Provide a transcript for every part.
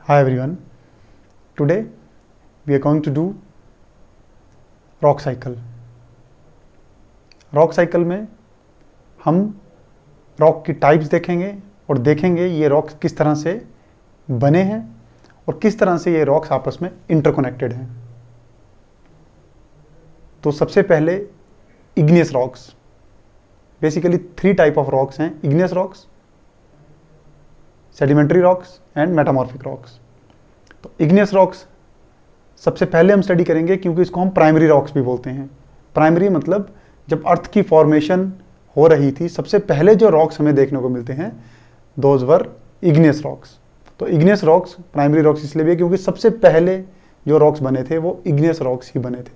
Hi everyone. Today we are going to do rock cycle. Rock cycle में हम rock की types देखेंगे और देखेंगे ये रॉक्स किस तरह से बने हैं और किस तरह से ये रॉक्स आपस में इंटरकनेक्टेड हैं। तो सबसे पहले igneous rocks. Basically 3 type of rocks हैं: igneous rocks, sedimentary rocks and metamorphic rocks. तो इग्नियस रॉक्स सबसे पहले हम स्टडी करेंगे क्योंकि इसको हम प्राइमरी रॉक्स भी बोलते हैं। प्राइमरी मतलब जब अर्थ की फॉर्मेशन हो रही थी सबसे पहले जो रॉक्स हमें देखने को मिलते हैं दोज वर इग्नियस रॉक्स। तो इग्नियस रॉक्स प्राइमरी रॉक्स इसलिए भी है क्योंकि सबसे पहले जो रॉक्स बने थे वो इग्नियस रॉक्स ही बने थे।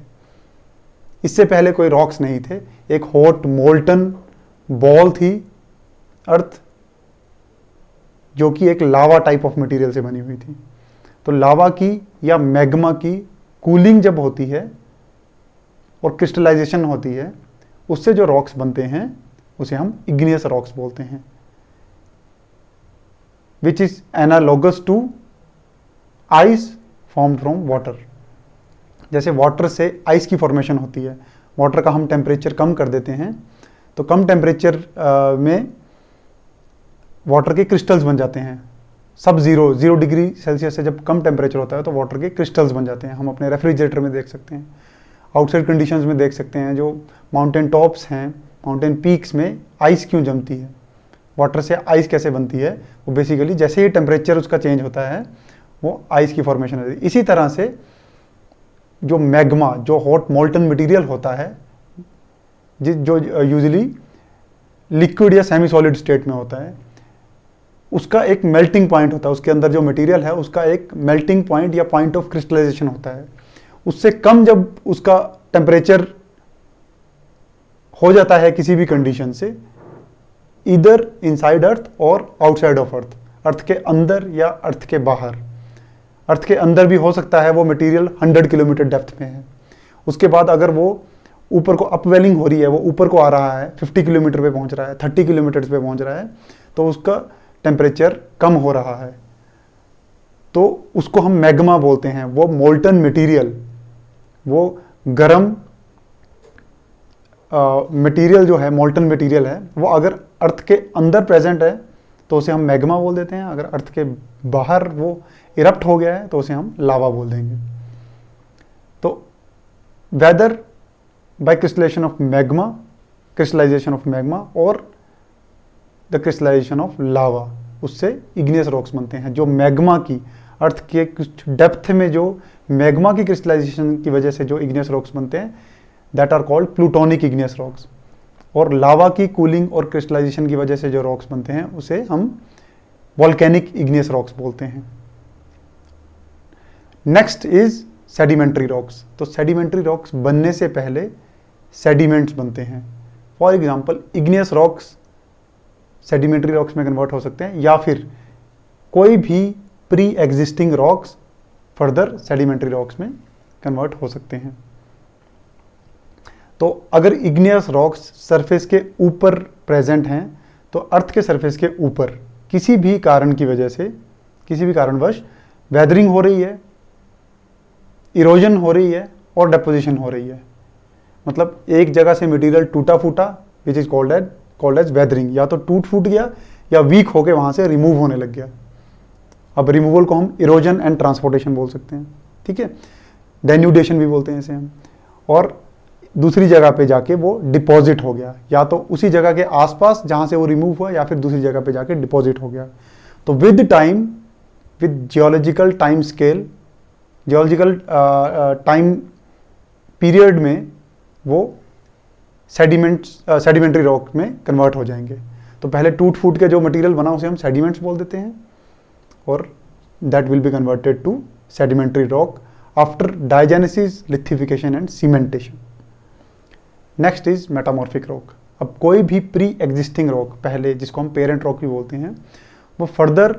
इससे पहले कोई रॉक्स नहीं थे। एक हॉट मोल्टन बॉल थी अर्थ, जो कि एक लावा टाइप ऑफ मटेरियल से बनी हुई थी। तो लावा की या मैग्मा की कूलिंग जब होती है और क्रिस्टलाइजेशन होती है, उससे जो रॉक्स बनते हैं उसे हम इग्नियस रॉक्स बोलते हैं, which is analogous to ice formed from water. जैसे वाटर से आइस की फॉर्मेशन होती है, वाटर का हम टेम्परेचर कम कर देते हैं तो कम टेम्परेचर में वाटर के क्रिस्टल्स बन जाते हैं। सब 0 डिग्री सेल्सियस से जब कम टेम्परेचर होता है तो वाटर के क्रिस्टल्स बन जाते हैं। हम अपने रेफ्रिजरेटर में देख सकते हैं, आउटसाइड कंडीशंस में देख सकते हैं। जो माउंटेन टॉप्स हैं, माउंटेन पीक्स में आइस क्यों जमती है, वाटर से आइस कैसे बनती है, वो बेसिकली जैसे ही टेम्परेचर उसका चेंज होता है वो आइस की फॉर्मेशन होती है। इसी तरह से जो मैग्मा, जो हॉट मोल्टन मटीरियल होता है, जो यूजुअली लिक्विड या सेमी सॉलिड स्टेट में होता है, उसका एक मेल्टिंग पॉइंट होता है। उसके अंदर जो मटेरियल है उसका एक मेल्टिंग पॉइंट या पॉइंट ऑफ क्रिस्टलाइजेशन होता है। उससे कम जब उसका टेम्परेचर हो जाता है किसी भी कंडीशन से, इधर इनसाइड अर्थ और आउटसाइड ऑफ अर्थ, अर्थ के अंदर या अर्थ के बाहर। अर्थ के अंदर भी हो सकता है वो मटेरियल 100 किलोमीटर डेप्थ में है। उसके बाद अगर वो ऊपर को अपवेलिंग हो रही है, वो ऊपर को आ रहा है, 50 किलोमीटर पे पहुंच रहा है, 30 किलोमीटर पे पहुंच रहा है, तो उसका टेम्परेचर कम हो रहा है, तो उसको हम मैग्मा बोलते हैं। वो मोल्टन मटेरियल, वो गर्म मटेरियल जो है, मोल्टन मटेरियल है, वो अगर अर्थ के अंदर प्रेजेंट है तो उसे हम मैग्मा बोल देते हैं। अगर अर्थ के बाहर वो इरप्ट हो गया है तो उसे हम लावा बोल देंगे। तो whether by crystallisation of magma, crystallisation of magma और द क्रिस्टलाइजेशन ऑफ लावा, उससे इग्नियस रॉक्स बनते हैं। जो मैग्मा की, अर्थ के कुछ डेप्थ में जो मैग्मा की क्रिस्टलाइजेशन की वजह से जो इग्नियस रॉक्स बनते हैं, that are called plutonic igneous rocks. और लावा की कूलिंग और क्रिस्टलाइजेशन की वजह से जो रॉक्स बनते हैं उसे हम वॉल्केनिक इग्नियस रॉक्स बोलते हैं। Next is sedimentary rocks. तो सेडिमेंट्री रॉक्स बनने से पहले सेडिमेंट्स बनते हैं। For example igneous rocks sedimentary rocks में कन्वर्ट हो सकते हैं, या फिर कोई भी pre existing rocks further sedimentary rocks में कन्वर्ट हो सकते हैं। तो अगर इग्नियस रॉक्स सरफेस के ऊपर प्रेजेंट हैं तो अर्थ के सरफेस के ऊपर किसी भी कारण की वजह से, किसी भी कारणवश वेदरिंग हो रही है, इरोजन हो रही है और डेपोजिशन हो रही है। मतलब एक जगह से मटेरियल टूटा फूटा, which is called as weathering. या तो टूट फूट गया या वीक होके वहां से रिमूव होने लग गया। अब रिमूवल को हम इरोजन एंड ट्रांसपोर्टेशन बोल सकते हैं, ठीक है। डेन्यूडेशन भी बोलते हैं इसे हम। और दूसरी जगह पे जाके वो डिपॉजिट हो गया, या तो उसी जगह के आसपास जहां से वो रिमूव हुआ, या फिर दूसरी जगह पे जाके डिपॉजिट हो गया। तो with time, with geological time scale, geological time period में वो सेडिमेंट्री रॉक में कन्वर्ट हो जाएंगे। तो पहले टूट फूट के जो मटेरियल बना उसे हम सेडिमेंट्स बोल देते हैं, और that will be converted to sedimentary rock after diagenesis, lithification and cementation. Next is metamorphic rock. अब कोई भी प्री एग्जिस्टिंग रॉक, पहले जिसको हम पेरेंट रॉक भी बोलते हैं, वो फर्दर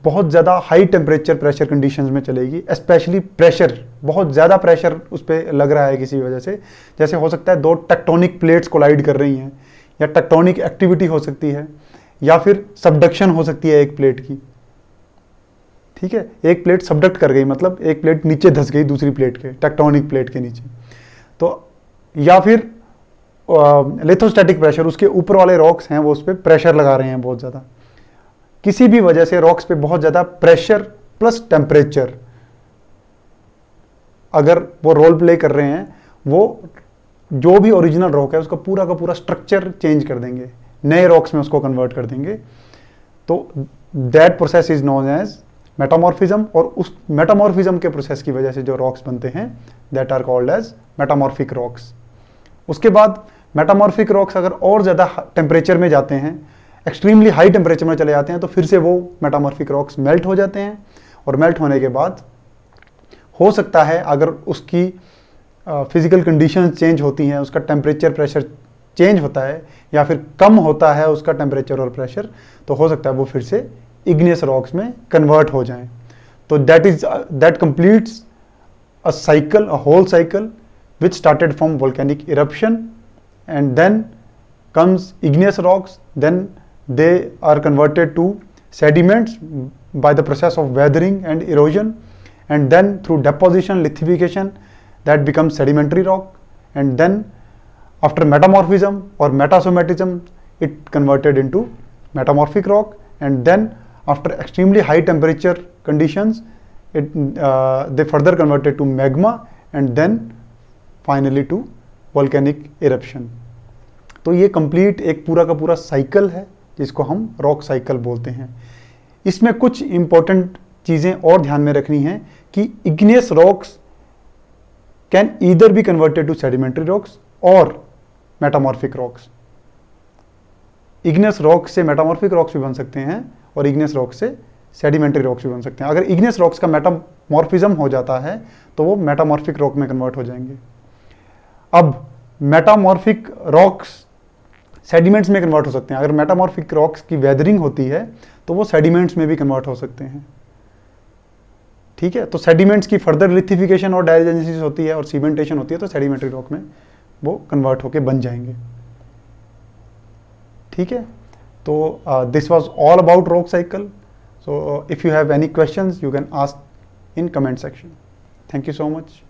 बहुत ज़्यादा हाई टेम्परेचर प्रेशर कंडीशंस में चलेगी। स्पेशली प्रेशर, बहुत ज़्यादा प्रेशर उस पर लग रहा है किसी वजह से, जैसे हो सकता है 2 टेक्टोनिक प्लेट्स कोलाइड कर रही हैं, या टेक्टोनिक एक्टिविटी हो सकती है, या फिर सबडक्शन हो सकती है एक प्लेट की। ठीक है, एक प्लेट सबडक्ट कर गई, मतलब एक प्लेट नीचे धंस गई दूसरी प्लेट के, टेक्टोनिक प्लेट के नीचे। तो या फिर लिथोस्टैटिक प्रेशर, उसके ऊपर वाले रॉक्स हैं वो उस पर प्रेशर लगा रहे हैं बहुत ज़्यादा, किसी भी वजह से रॉक्स पे बहुत ज़्यादा प्रेशर प्लस टेम्परेचर अगर वो रोल प्ले कर रहे हैं, वो जो भी ओरिजिनल रॉक है उसका पूरा का पूरा स्ट्रक्चर चेंज कर देंगे, नए रॉक्स में उसको कन्वर्ट कर देंगे। तो that process is known as metamorphism, और उस मेटामॉर्फिज्म के प्रोसेस की वजह से जो रॉक्स बनते हैं that are called as metamorphic rocks. उसके बाद मेटामॉर्फिक रॉक्स अगर और ज़्यादा टेम्परेचर में जाते हैं, एक्सट्रीमली हाई टेम्परेचर में चले जाते हैं, तो फिर से वो मेटामॉर्फिक रॉक्स मेल्ट हो जाते हैं, और मेल्ट होने के बाद हो सकता है अगर उसकी फिजिकल कंडीशंस चेंज होती हैं, उसका टेम्परेचर प्रेशर चेंज होता है या फिर कम होता है उसका टेम्परेचर और प्रेशर, तो हो सकता है वो फिर से इग्नियस रॉक्स में कन्वर्ट हो जाएं। तो that completes a cycle, a whole cycle which started from volcanic eruption, and then comes igneous rocks, then they are converted to sediments by the process of weathering and erosion, and then through deposition, lithification, that becomes sedimentary rock, and then after metamorphism or metasomatism it converted into metamorphic rock, and then after extremely high temperature conditions they further converted to magma, and then finally to volcanic eruption. तो ये complete एक पूरा का पूरा cycle है जिसको हम rock cycle बोलते हैं। इसमें कुछ इंपॉर्टेंट चीज़ें और ध्यान में रखनी हैं कि igneous rocks can either be converted to sedimentary rocks और मेटामॉर्फिक रॉक्स। इग्नियस रॉक से मेटामॉर्फिक रॉक्स भी बन सकते हैं और इग्नियस रॉक से सेडिमेंट्री रॉक्स भी बन सकते हैं। अगर इग्नियस रॉक्स का मेटामॉर्फिज्म हो जाता है तो वो मेटामॉर्फिक रॉक में कन्वर्ट हो जाएंगे। अब मेटामॉर्फिक रॉक्स सेडिमेंट्स में कन्वर्ट हो सकते हैं। अगर मेटामॉर्फिक रॉक्स की वेदरिंग होती है तो वो सेडिमेंट्स में भी कन्वर्ट हो सकते हैं। ठीक है, तो सेडिमेंट्स की फर्दर लिथिफिकेशन और डायजेनेसिस होती है और सीमेंटेशन होती है, तो सेडिमेंट्री रॉक में वो कन्वर्ट होके बन जाएंगे। ठीक है, तो this was all about rock cycle. So if you have any questions you can ask in comment section. Thank you so much.